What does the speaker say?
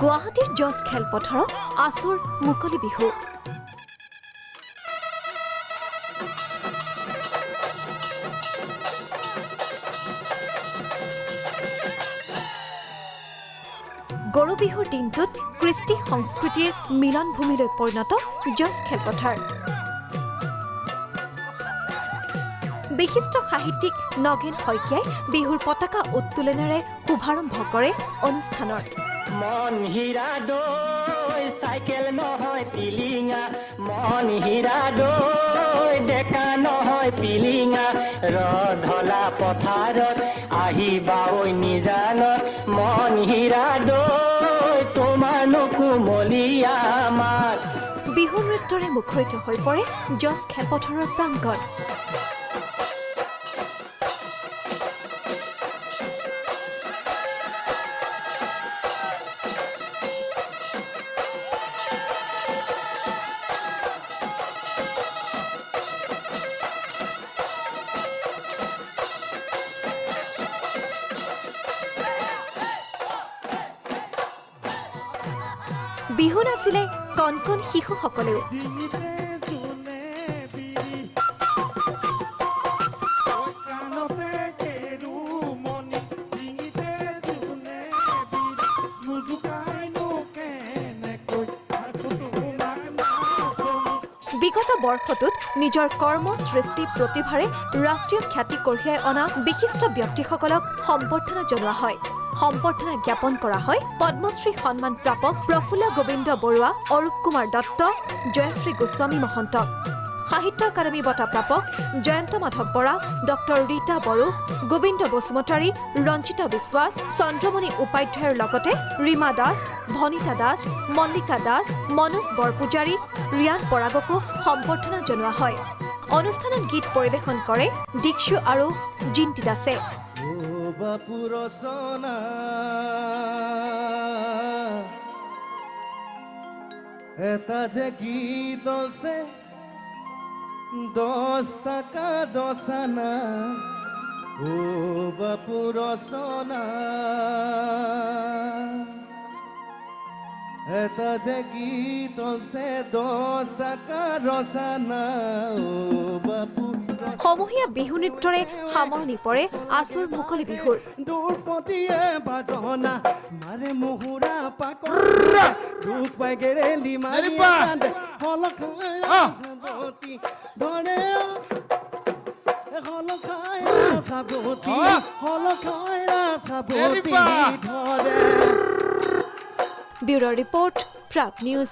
গুৱাহাটীৰ জজ খেলপথাৰত আছুৰ মুকলি বিহু গৰু বিহুৰ দিনটোত কৃষ্টি সংস্কৃতিৰ মিলন ভূমিলৈ পৰিণত জজ খেলপথাৰ বিশিষ্ট সাহিত্যিক নগেন শইকীয়াই বিহুৰ পতাকা উত্তোলনেৰে শুভাৰম্ভ কৰে অনুষ্ঠানৰ মন হীৰা দৈ সাইকেল নহয় পিলিঙা মন হীৰা দৈ ডেকা নহয় পিলিঙা ৰধলা পথাৰত আহিবা ঐ নিজানত মন হীৰা দৈ তোমাৰ নকুমলীয়া মাত বিহু নৃত্যৰে মুখৰিত হৈ পৰে জজ খেলপথাৰৰ প্ৰাংগণ বিহু নাছিলে কণ কণ শিশুসকলেও বিগত বৰ্ষটোত নিজৰ কৰ্ম সৃষ্টি প্ৰতিভাৰে ৰাষ্ট্ৰীয় খ্যাতি কঢ়িয়াই অনা বিশিষ্ট ব্যক্তিসকলক সম্বৰ্ধনা জনোৱা হয় সম্বৰ্ধনা জ্ঞাপন কৰা হয় পদ্মশ্ৰী সন্মান প্ৰাপক প্ৰফুল্ল গোবিন্দ বৰুৱা অৰূপ কুমাৰ দত্ত জয়শ্ৰী গোস্বামী মহন্তক সাহিত্য একাডেমী বঁটা প্ৰাপক জয়ন্ত মাধৱ বৰা ডক্টৰ ৰীতা বড়ো গোবিন্দ বসুমতাৰী ৰঞ্জিতা বিশ্বাস চন্দ্ৰমণি উপাধ্যায়ৰ লগতে ৰীমা দাস ভনিতা দাস মল্লিকা দাস মনোজ বৰপূজাৰী ৰিয়ান পৰাগকো সম্বৰ্ধনা জনোৱা হয় অনুষ্ঠানত গীত পৰিৱেশন কৰে দীক্ষু আৰু জিন্তি দাসে এটা যে গীত আছে 10 টাকা 10 আনা ও বাপু রচনা এটা যে গীত আছে 10 টাকা রচনা ও বাপু সমূহীয়া বিহু নৃত্যৰে সামৰণি পৰে আছুৰ মুকলি বিহুৰ দুৰপতিয়ে বাজনা মাৰে মুহুৰা পাকৰ দুখ পাই গেৰেলি মাৰি কান্দে হলখাই সাবতি ধৰে হলখাই সাবতি ধৰে ব্যুৰো ৰিপৰ্ট প্ৰাগ নিউজ